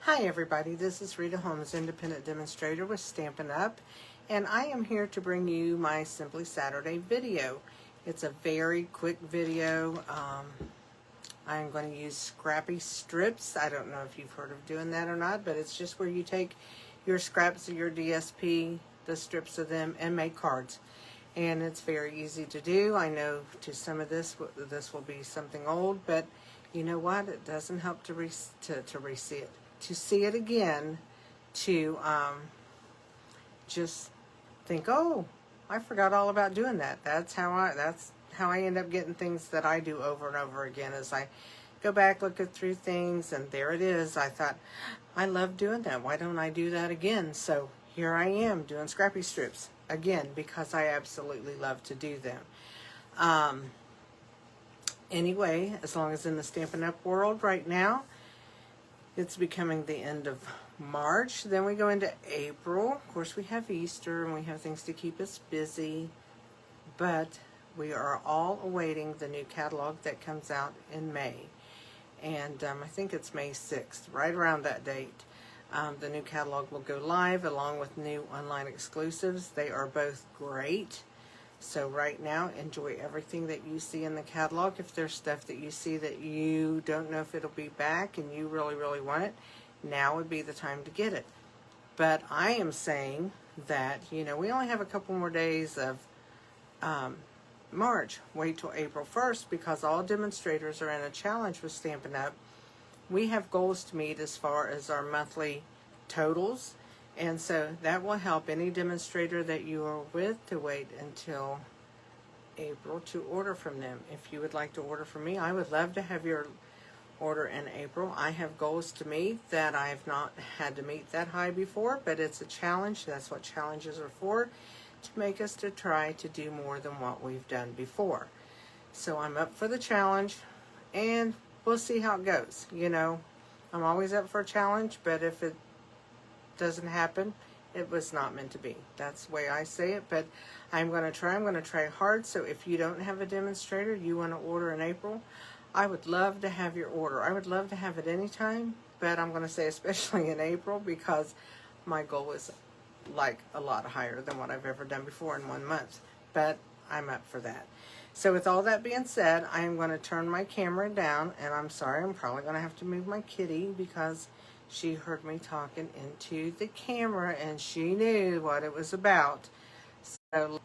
Hi everybody, this is Rita Holmes, independent demonstrator with Stampin' Up, and I am here to bring you my Simply Saturday video. It's a very quick video. I'm going to use scrappy strips. I don't know if you've heard of doing that or not, but it's just where you take your scraps of your DSP, the strips of them, and make cards. And it's very easy to do. I know to some of this will be something old, but you know what? It doesn't help to re-see it. To see it again, to just think, oh, I forgot all about doing that. That's how I end up getting things that I do over and over again. As I go back, look through things, and there it is. I thought, I love doing that. Why don't I do that again? So here I am doing scrappy strips again because I absolutely love to do them. Anyway, as long as in the Stampin' Up world right now, it's becoming the end of March. Then we go into April. Of course, we have Easter and we have things to keep us busy. But we are all awaiting the new catalog that comes out in May. And I think it's May 6th, right around that date. The new catalog will go live along with new online exclusives. They are both great. So right now, enjoy everything that you see in the catalog. If there's stuff that you see that you don't know if it'll be back and you really, really want it, now would be the time to get it. But I am saying that, you know, we only have a couple more days of March. Wait till April 1st because all demonstrators are in a challenge with Stampin' Up. We have goals to meet as far as our monthly totals. And so that will help any demonstrator that you are with to wait until April to order from them. If you would like to order from me, I would love to have your order in April. I have goals to meet that I've not had to meet that high before, but it's a challenge. That's what challenges are for, to make us to try to do more than what we've done before. So I'm up for the challenge, and we'll see how it goes. You know, I'm always up for a challenge, but if it doesn't happen, it was not meant to be. That's the way I say it, but I'm going to try hard. So if you don't have a demonstrator you want to order in April, I would love to have your order. I would love to have it anytime, but I'm going to say especially in April because my goal is like a lot higher than what I've ever done before in 1 month, but I'm up for that. So with all that being said, I am going to turn my camera down, and I'm sorry, I'm probably going to have to move my kitty because she heard me talking into the camera and she knew what it was about. So,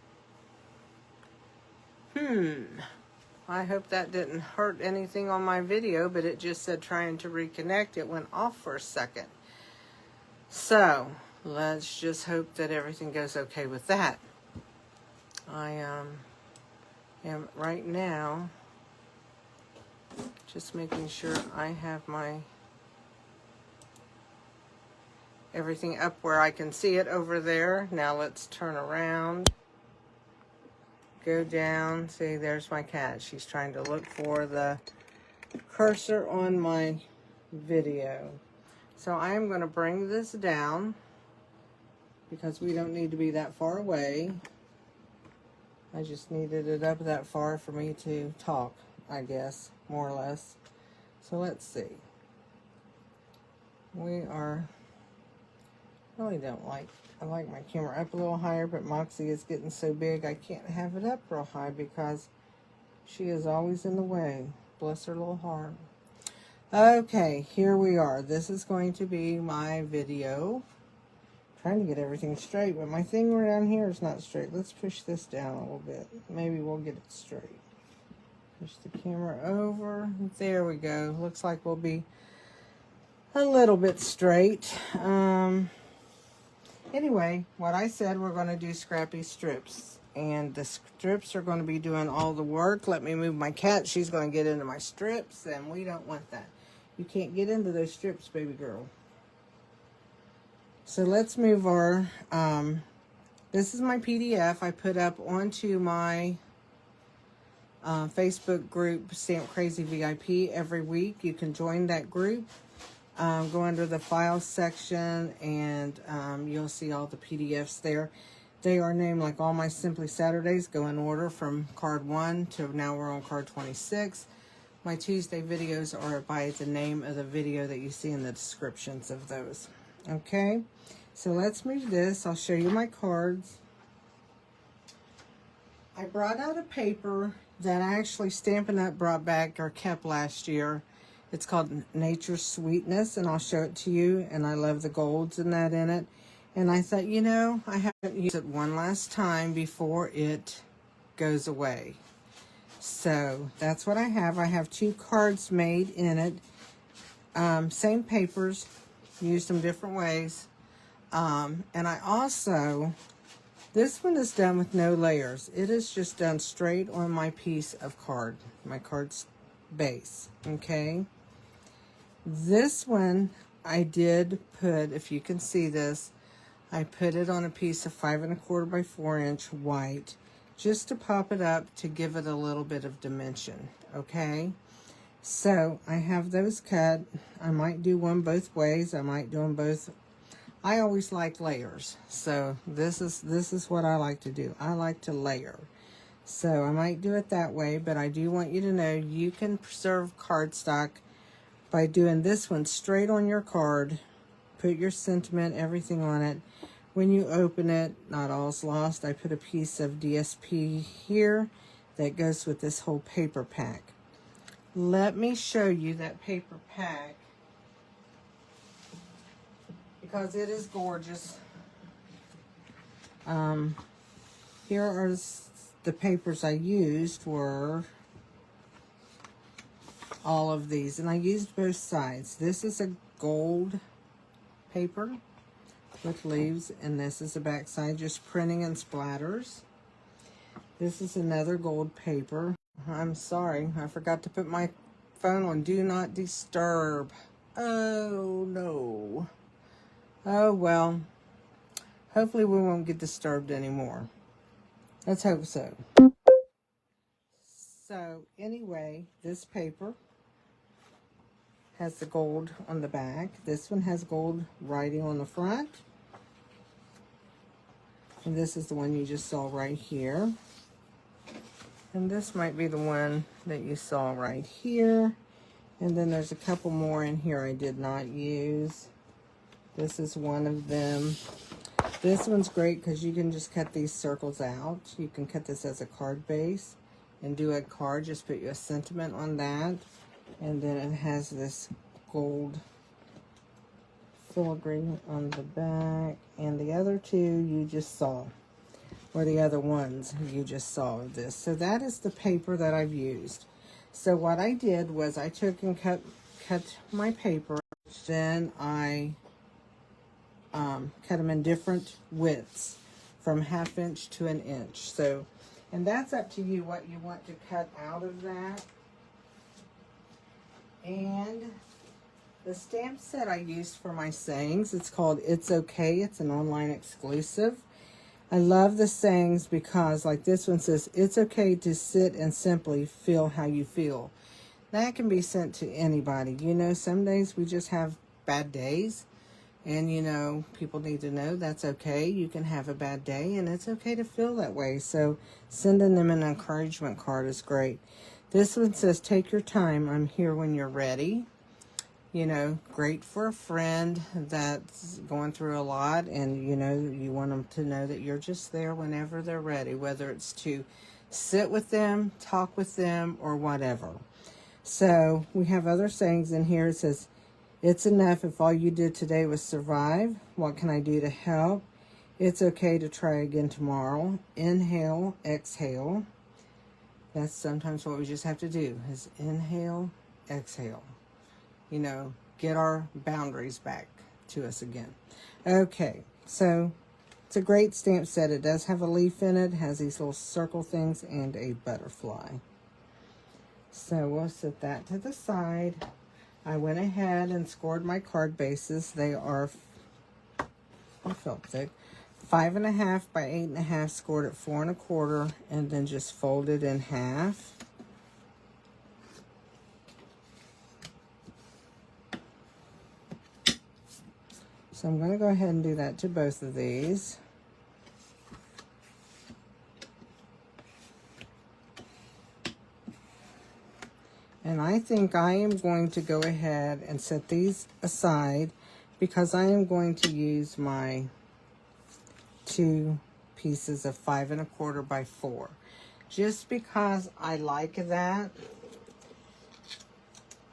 I hope that didn't hurt anything on my video, but it just said trying to reconnect. It went off for a second. So, let's just hope that everything goes okay with that. I am right now just making sure I have my everything up where I can see it over there. Now let's turn around, go down. See, there's my cat. She's trying to look for the cursor on my video. So I am going to bring this down because we don't need to be that far away. I just needed it up that far for me to talk, I guess, more or less. So let's see. I like my camera up a little higher, but Moxie is getting so big I can't have it up real high because she is always in the way. Bless her little heart. Okay, here we are. This is going to be my video. Trying to get everything straight, but my thing around here is not straight. Let's push this down a little bit. Maybe we'll get it straight. Push the camera over. There we go. Looks like we'll be a little bit straight. Anyway, what I said, we're going to do scrappy strips. And the strips are going to be doing all the work. Let me move my cat. She's going to get into my strips, and we don't want that. You can't get into those strips, baby girl. So let's move our, this is my PDF I put up onto my Facebook group, Stamp Crazy VIP, every week. You can join that group. Go under the files section, and you'll see all the PDFs there. They are named like all my Simply Saturdays, go in order from card 1 to now we're on card 26. my Tuesday videos are by the name of the video that you see in the descriptions of those. Okay, so let's move this. I'll show you my cards. I brought out a paper that I actually Stampin' Up! Brought back or kept last year. It's called Nature's Sweetness, and I'll show it to you. And I love the golds and that in it. And I thought, you know, I haven't used it one last time before it goes away. So that's what I have. I have 2 cards made in it. Same papers, used them different ways. And I also, this one is done with no layers. It is just done straight on my piece of card, my card's base, okay? This one I did put, if you can see this, I put it on a piece of 5 1/4 by 4 inch white, just to pop it up to give it a little bit of dimension, okay? So I have those cut. I might do one both ways. I might do them both. I always like layers, so this is what I like to do. I like to layer. So I might do it that way, but I do want you to know you can preserve cardstock by doing this one straight on your card. Put your sentiment, everything on it. When you open it, not all's lost. I put a piece of DSP here that goes with this whole paper pack. Let me show you that paper pack because it is gorgeous. Here are the papers I used were all of these, and I used both sides. This is a gold paper with leaves, and this is the back side, just printing and splatters. This is another gold paper. I'm sorry, I forgot to put my phone on Do Not Disturb. Oh no. Oh well. Hopefully we won't get disturbed anymore. Let's hope so. So anyway, this paper has the gold on the back. This one has gold writing on the front. And this is the one you just saw right here. And this might be the one that you saw right here. And then there's a couple more in here I did not use. This is one of them. This one's great because you can just cut these circles out. You can cut this as a card base and do a card. Just put your sentiment on that. And then it has this gold filigree on the back. And the other two you just saw. Or the other ones you just saw of this. So that is the paper that I've used. So what I did was I took and cut my paper. Then I cut them in different widths from 1/2 inch to 1 inch. So, and that's up to you what you want to cut out of that. And the stamp set I used for my sayings, it's called It's Okay. It's an online exclusive. I love the sayings because, like this one says, it's okay to sit and simply feel how you feel. That can be sent to anybody. You know, some days we just have bad days. And, you know, people need to know that's okay. You can have a bad day, and it's okay to feel that way. So sending them an encouragement card is great. This one says, take your time. I'm here when you're ready. You know, great for a friend that's going through a lot, and, you know, you want them to know that you're just there whenever they're ready, whether it's to sit with them, talk with them, or whatever. So we have other sayings in here. It says, it's enough if all you did today was survive. What can I do to help? It's okay to try again tomorrow. Inhale, exhale. That's sometimes what we just have to do, is inhale, exhale. You know, get our boundaries back to us again. Okay, so it's a great stamp set. It does have a leaf in it, has these little circle things, and a butterfly. So we'll set that to the side. I went ahead and scored my card bases. They are, I felt thick, 5 1/2 by 8 1/2, scored at 4 1/4, and then just folded in half. So I'm going to go ahead and do that to both of these. And I think I am going to go ahead and set these aside because I am going to use my 2 pieces of 5 1/4 by 4. Just because I like that,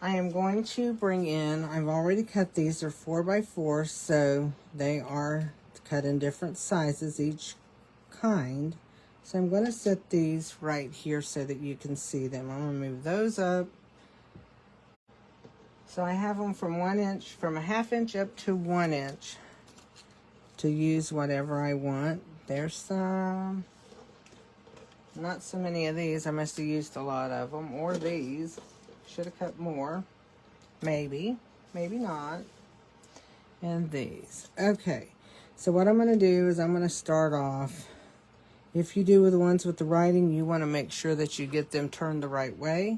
I am going to bring in, I've already cut these, they're 4 by 4, so they are cut in different sizes, each kind. So I'm going to set these right here so that you can see them. I'm going to move those up. So I have them from 1 inch, from a 1/2 inch up to 1 inch to use whatever I want. There's some, not so many of these. I must have used a lot of them, or these. Should have cut more. Maybe, maybe not. And these. Okay, so what I'm going to do is I'm going to start off. If you do with the ones with the writing, you want to make sure that you get them turned the right way.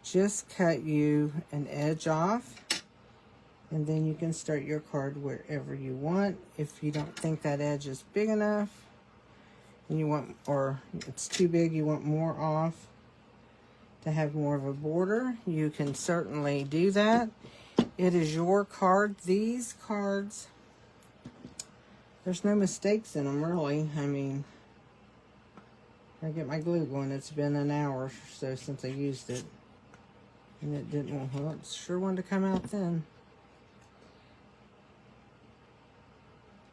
Just cut you an edge off, and then you can start your card wherever you want. If you don't think that edge is big enough, and you want, or it's too big, you want more off to have more of a border, you can certainly do that. It is your card. These cards, there's no mistakes in them, really. I mean, I get my glue going. It's been an hour or so since I used it. And it didn't, well, it sure wanted to come out then.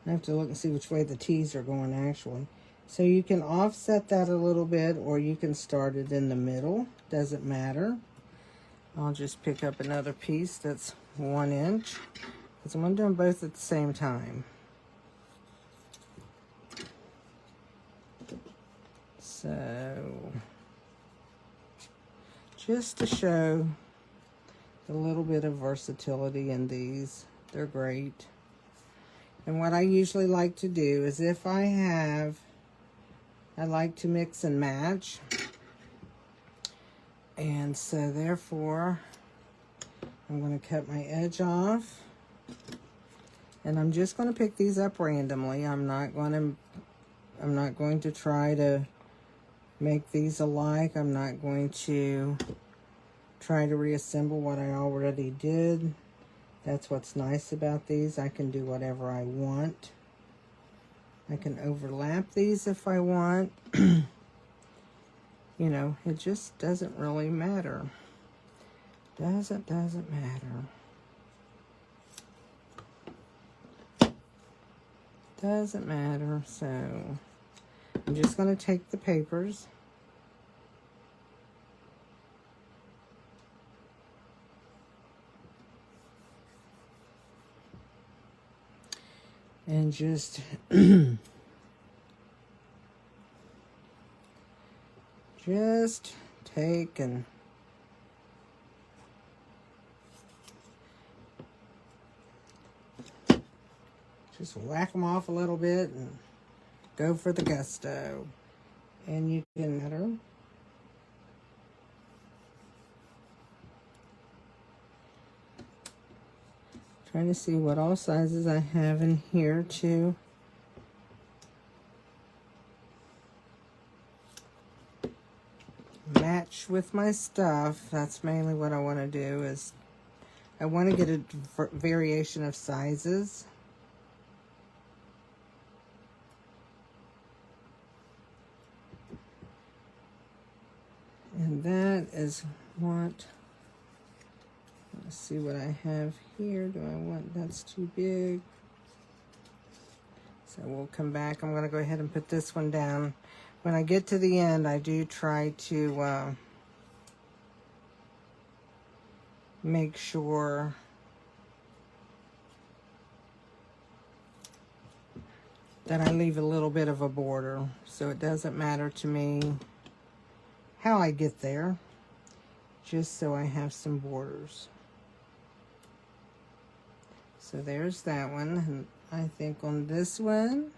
I have to look and see which way the T's are going actually. So you can offset that a little bit, or you can start it in the middle. Doesn't matter. I'll just pick up another piece that's 1 inch, because I'm going to do them both at the same time. So, just to show a little bit of versatility in these. They're great. And what I usually like to do is, if I like to mix and match. And so therefore, I'm going to cut my edge off. And I'm just going to pick these up randomly. I'm not going to try to make these alike. I'm not going to try to reassemble what I already did. That's what's nice about these. I can do whatever I want. I can overlap these if I want. You know, it just doesn't really matter. Doesn't matter. Doesn't matter. So I'm just going to take the papers. And just take and just whack them off a little bit and go for the gusto. And you can matter. Trying to see what all sizes I have in here to match with my stuff. That's mainly what I want to do, is I want to get a variation of sizes. And that is what, let's see what I have here. Do I want, that's too big. So we'll come back. I'm going to go ahead and put this one down. When I get to the end, I do try to make sure that I leave a little bit of a border. So it doesn't matter to me how I get there, just so I have some borders. So there's that one. And I think on this one,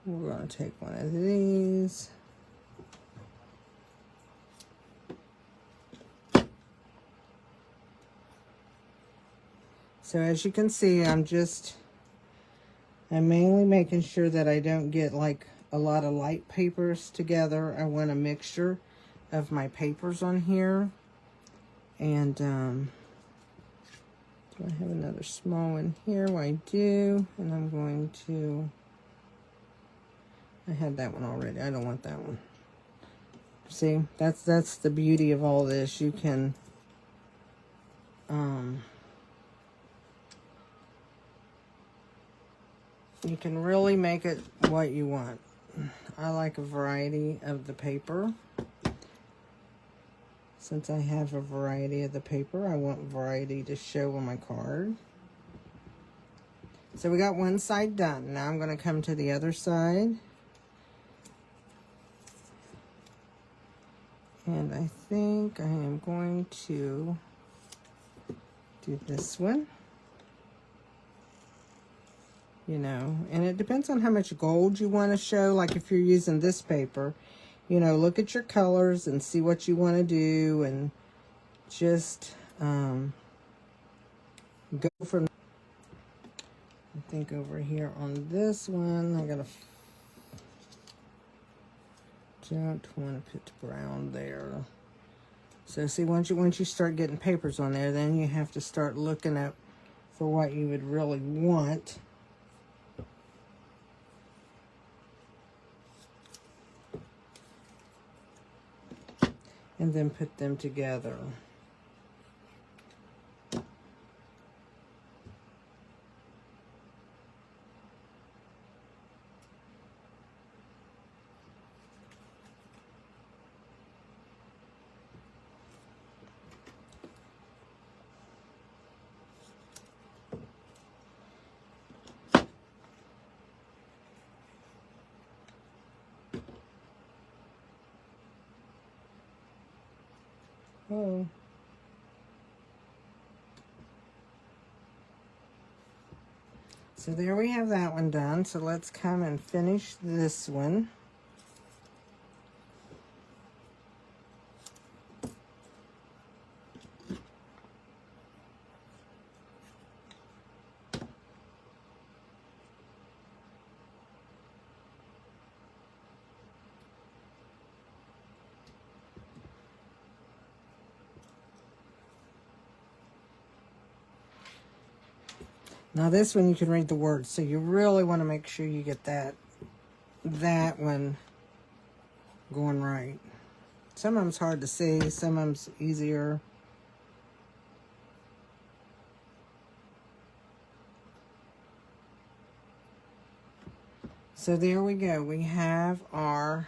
we're going to take one of these. So as you can see, I'm mainly making sure that I don't get like a lot of light papers together. I want a mixture of my papers on here. And do I have another small one here? Well, I do. And I'm going to, I had that one already. I don't want that one. See, that's the beauty of all this. You can really make it what you want. I like a variety of the paper. Since I have a variety of the paper, I want variety to show on my card. So we got one side done. Now I'm going to come to the other side. And I think I am going to do this one. You know, and it depends on how much gold you want to show. Like if you're using this paper, you know, look at your colors and see what you want to do, and just go from. I think over here on this one, I gotta. Don't want to put brown there. So see, once you start getting papers on there, then you have to start looking at for what you would really want. And then put them together. Oh. So there we have that one done. So let's come and finish this one. Now this one you can read the words, so you really want to make sure you get that one going right. Some of them's hard to see, some of them's easier. So there we go. We have our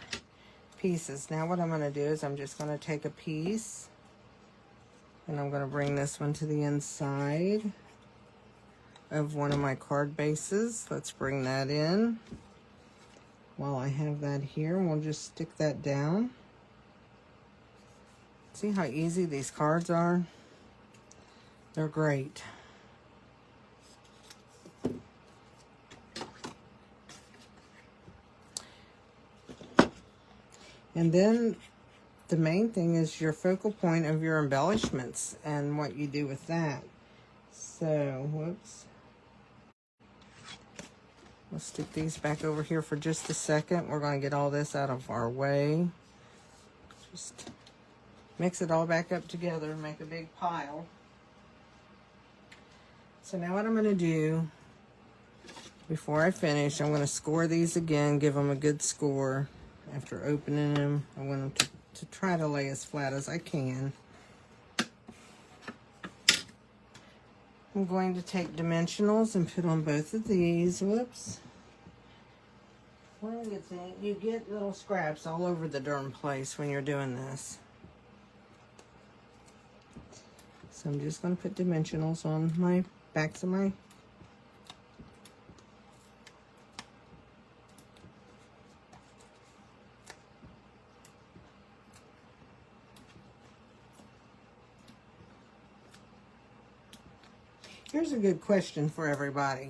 pieces. Now what I'm going to do is I'm just going to take a piece and I'm going to bring this one to the inside of one of my card bases. Let's bring that in. While I have that here, we'll just stick that down. See how easy these cards are? They're great. And then the main thing is your focal point of your embellishments and what you do with that. So, whoops. We'll stick these back over here for just a second. We're going to get all this out of our way. Just mix it all back up together and make a big pile. So now what I'm going to do, before I finish, I'm going to score these again, give them a good score. After opening them, I want them to try to lay as flat as I can. I'm going to take dimensionals and put on both of these. Whoops. One good thing, you get little scraps all over the darn place when you're doing this. So I'm just going to put dimensionals on my backs of my Here's a good question for everybody.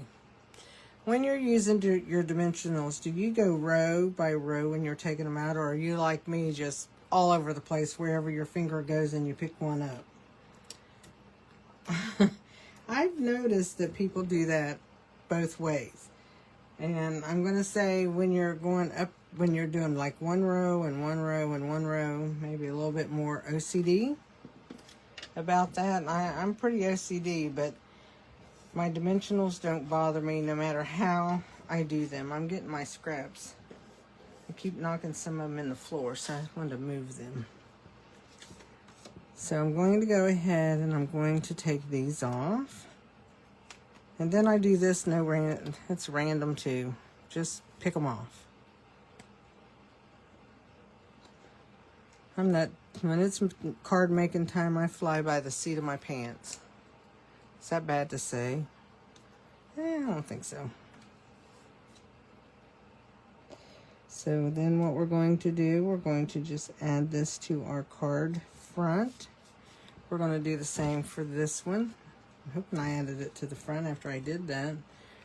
When you're using your dimensionals, do you go row by row when you're taking them out, or are you like me, just all over the place wherever your finger goes and you pick one up? I've noticed that people do that both ways. And I'm going to say when you're going up, when you're doing like one row and one row and one row, maybe a little bit more OCD, about that. I'm pretty OCD, but my dimensionals don't bother me no matter how I do them. I'm getting my scraps. I keep knocking some of them in the floor, so I wanted to move them. So I'm going to go ahead and I'm going to take these off. And then I do this, it's random too. Just pick them off. When it's card making time, I fly by the seat of my pants. Is that bad to say? I don't think so. So then what we're going to do, we're going to just add this to our card front. We're going to do the same for this one. I'm hoping I added it to the front after I did that.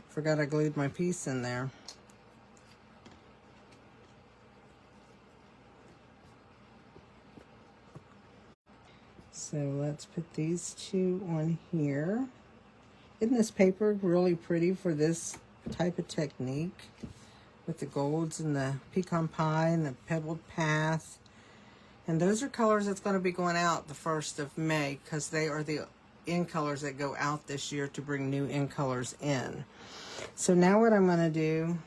Forgot I glued my piece in there. So let's put these two on here. Isn't this paper really pretty for this type of technique? With the golds and the pecan pie and the pebbled path. And those are colors that's going to be going out the 1st of May because they are the in colors that go out this year to bring new in colors in. So now what I'm going to do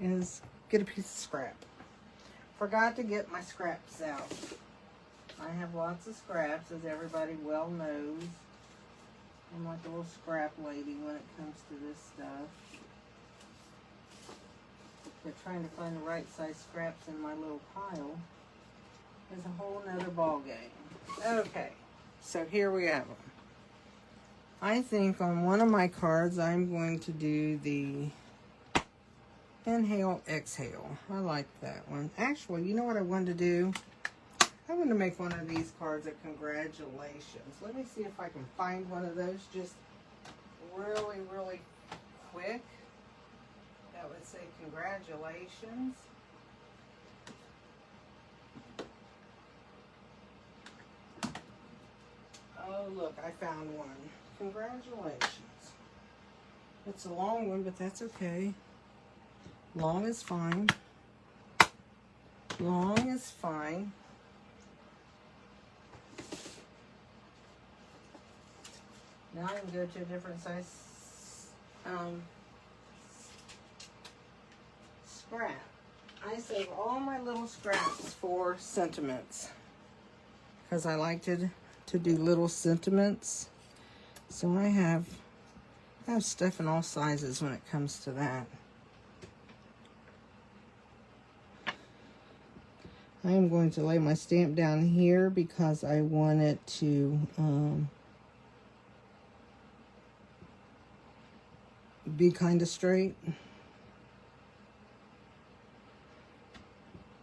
is get a piece of scrap. Forgot to get my scraps out. I have lots of scraps, as everybody well knows. I'm like a little scrap lady when it comes to this stuff. But trying to find the right size scraps in my little pile is a whole nother ball game. Okay, so here we have them. I think on one of my cards I'm going to do the inhale, exhale. I like that one. Actually, you know what I wanted to do? I want to make one of these cards a congratulations. Let me see if I can find one of those just really, really quick. That would say congratulations. Oh, look, I found one. Congratulations. It's a long one, but that's okay. Long is fine. Long is fine. Now I can go to a different size scrap. I save all my little scraps for sentiments because I like to do little sentiments. So I have stuff in all sizes when it comes to that. I am going to lay my stamp down here because I want it to be kind of straight.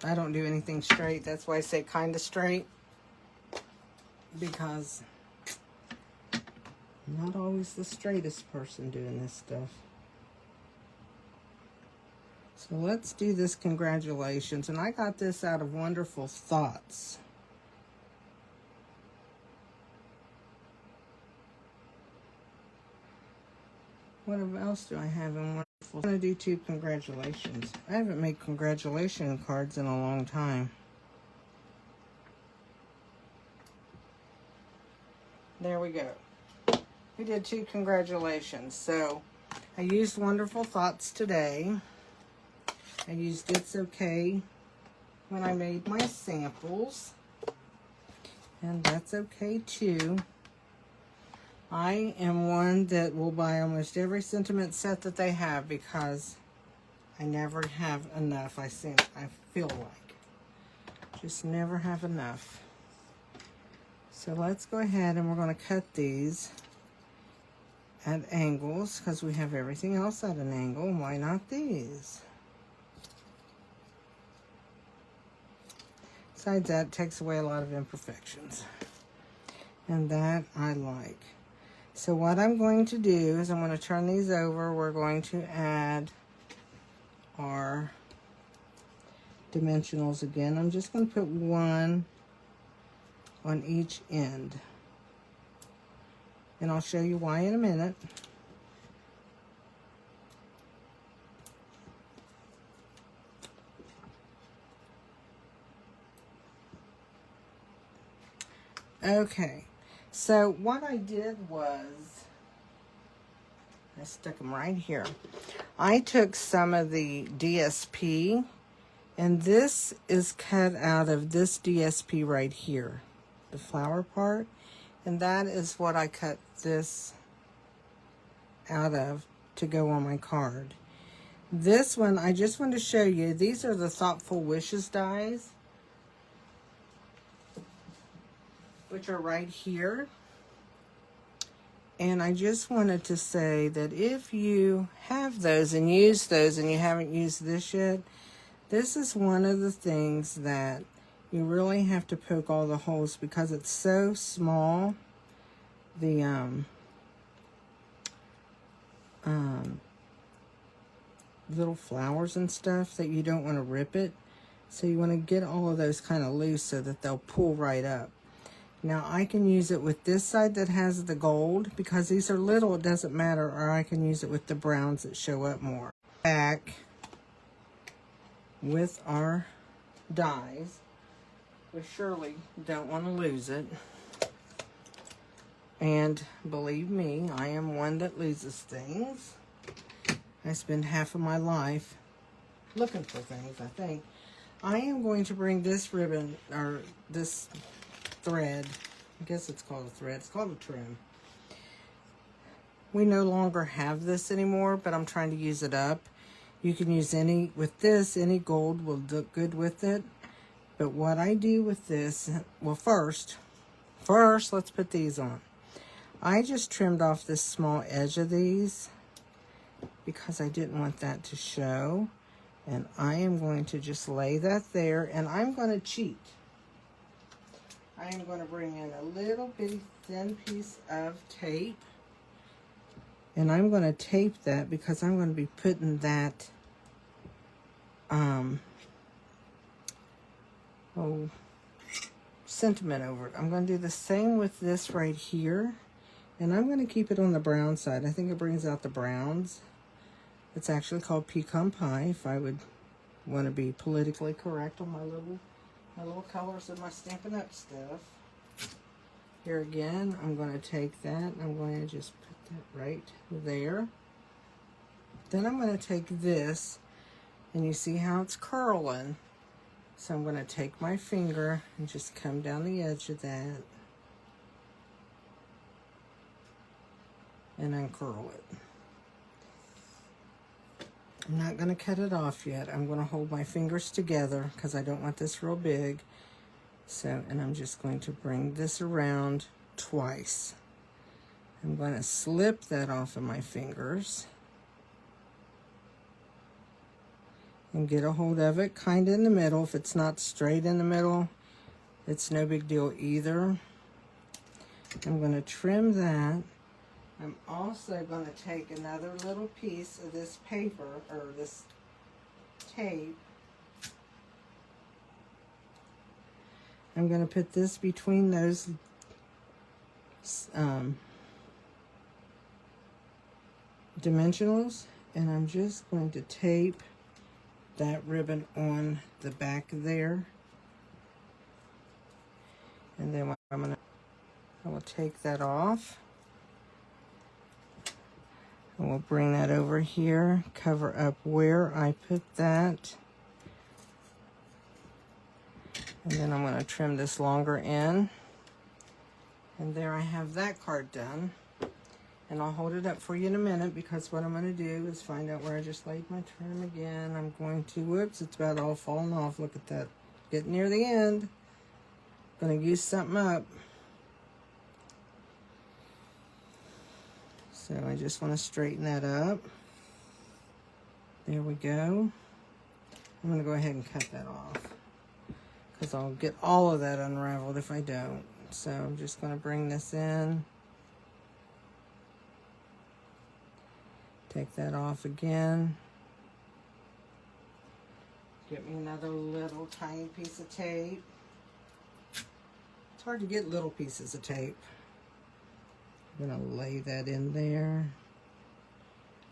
I don't do anything straight. That's why I say kind of straight. Because I'm not always the straightest person doing this stuff. So let's do this congratulations. And I got this out of Wonderful Thoughts. What else do I have in Wonderful? I'm going to do 2 congratulations. I haven't made congratulation cards in a long time. There we go. We did 2 congratulations. So I used Wonderful Thoughts today. I used It's Okay when I made my samples. And that's okay too. I am one that will buy almost every sentiment set that they have because I never have enough. I feel like. Just never have enough. So let's go ahead and we're going to cut these at angles because we have everything else at an angle. Why not these? Besides that, it takes away a lot of imperfections. And that I like. So what I'm going to do is I'm going to turn these over. We're going to add our dimensionals again. I'm just going to put 1 on each end. And I'll show you why in a minute. Okay, So what I did was, I stuck them right here. I took some of the DSP, and this is cut out of this DSP right here, the flower part, and that is what I cut this out of to go on my card. This one, I just want to show you, these are the Thoughtful Wishes dies, which are right here. And I just wanted to say that if you have those and use those and you haven't used this yet, this is one of the things that you really have to poke all the holes because it's so small. The little flowers and stuff that you don't want to rip it. So you want to get all of those kind of loose so that they'll pull right up. Now I can use it with this side that has the gold because these are little, it doesn't matter, or I can use it with the browns that show up more. Back with our dies. We surely don't want to lose it. And believe me, I am one that loses things. I spend half of my life looking for things, I think. I am going to bring this ribbon, or this thread, I guess it's called a thread, it's called a trim. We no longer have this anymore, but I'm trying to use it up. You can use any, with this, any gold will look good with it. But what I do with this, well first, let's put these on. I just trimmed off this small edge of these because I didn't want that to show. And I am going to just lay that there, and I'm going to cheat. I am going to bring in a little bitty thin piece of tape, and I'm going to tape that because I'm going to be putting that sentiment over it. I'm going to do the same with this right here, and I'm going to keep it on the brown side. I think it brings out the browns. It's actually called pecan pie, if I would want to be politically correct on my little colors of my Stampin' Up! Stuff. Here again, I'm going to take that, I'm going to just put that right there. Then I'm going to take this, and you see how it's curling. So I'm going to take my finger and just come down the edge of that and uncurl it. I'm not going to cut it off yet. I'm going to hold my fingers together because I don't want this real big. So, and I'm just going to bring this around twice. I'm going to slip that off of my fingers and get a hold of it kind of in the middle. If it's not straight in the middle, it's no big deal either. I'm going to trim that. I'm also going to take another little piece of this paper, or this tape. I'm going to put this between those dimensionals, and I'm just going to tape that ribbon on the back there. And then I will take that off. And we'll bring that over here, cover up where I put that. And then I'm going to trim this longer end. And there I have that card done. And I'll hold it up for you in a minute because what I'm going to do is find out where I just laid my trim again. I'm going to, whoops, it's about all falling off. Look at that. Getting near the end. Going to use something up. So I just want to straighten that up. There we go. I'm going to go ahead and cut that off because I'll get all of that unraveled if I don't. So I'm just going to bring this in. Take that off again. Get me another little tiny piece of tape. It's hard to get little pieces of tape. I'm going to lay that in there.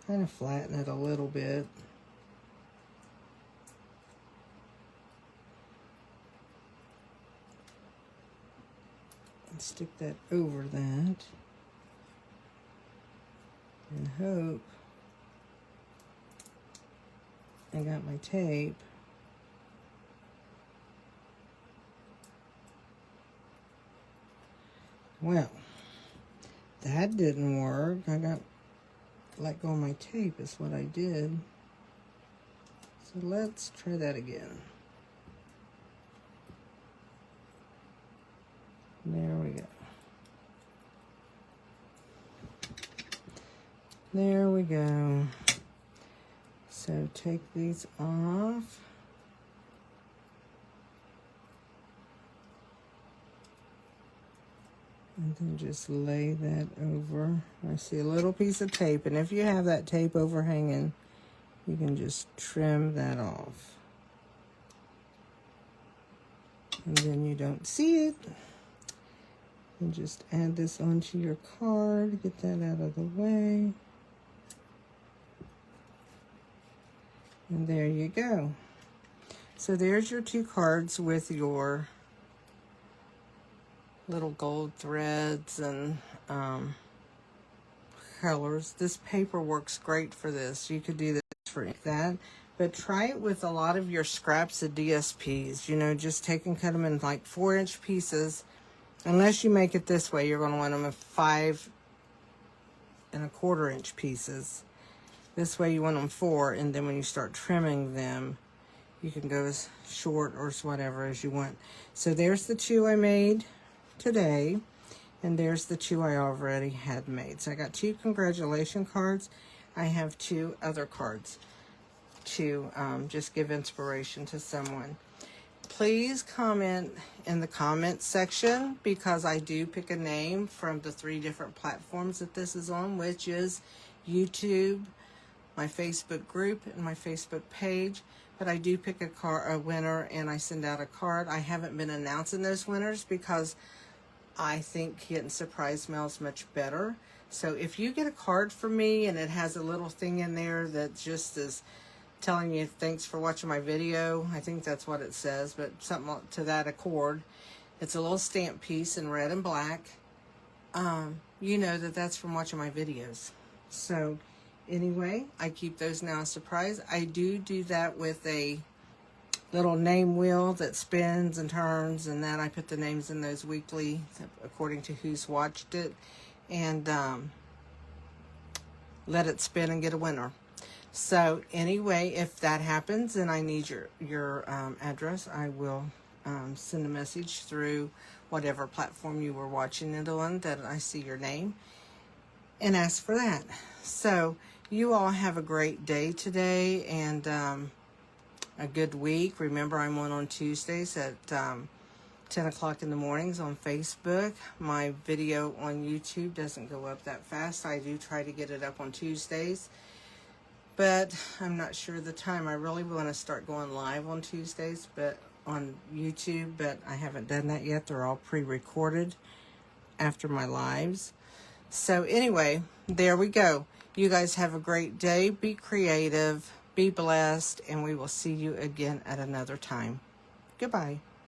Kind of flatten it a little bit. Stick that over that and hope I got my tape. Well, that didn't work. I got let go of my tape is what I did. So let's try that again. There we go. There we go. So take these off. And then just lay that over. I see a little piece of tape, and if you have that tape overhanging, you can just trim that off. And then you don't see it. And just add this onto your card. Get that out of the way. And there you go. So there's your 2 cards with your little gold threads and colors. This paper works great for this. You could do this for that, but try it with a lot of your scraps of DSPs. You know, just take and cut them in like 4-inch pieces. Unless you make it this way, you're going to want them in 5 1/4-inch pieces. This way you want them 4, and then when you start trimming them, you can go as short or as whatever as you want. So there's the 2 I made today, and there's the 2 I already had made. So I got 2 congratulation cards. I have 2 other cards to just give inspiration to someone. Please comment in the comment section, because I do pick a name from the 3 different platforms that this is on, which is YouTube, my Facebook group, and my Facebook page. But I do pick a winner, and I send out a card. I haven't been announcing those winners because I think getting surprise mail is much better. So if you get a card from me and it has a little thing in there that just is telling you thanks for watching my video, I think that's what it says, but something to that accord. It's a little stamp piece in red and black. You know that that's from watching my videos. So anyway, I keep those now a surprise. I do that with a little name wheel that spins and turns, and that I put the names in those weekly according to who's watched it, and let it spin and get a winner. So anyway, if that happens and I need your address, I will send a message through whatever platform you were watching it on that I see your name, and ask for that. So you all have a great day today, and a good week. Remember, I'm on Tuesdays at 10 o'clock in the mornings on Facebook. My video on YouTube doesn't go up that fast. I do try to get it up on Tuesdays, but I'm not sure the time. I really want to start going live on Tuesdays, but on YouTube, but I haven't done that yet. They're all pre-recorded after my lives. So anyway, there we go. You guys have a great day. Be creative. Be blessed, and we will see you again at another time. Goodbye.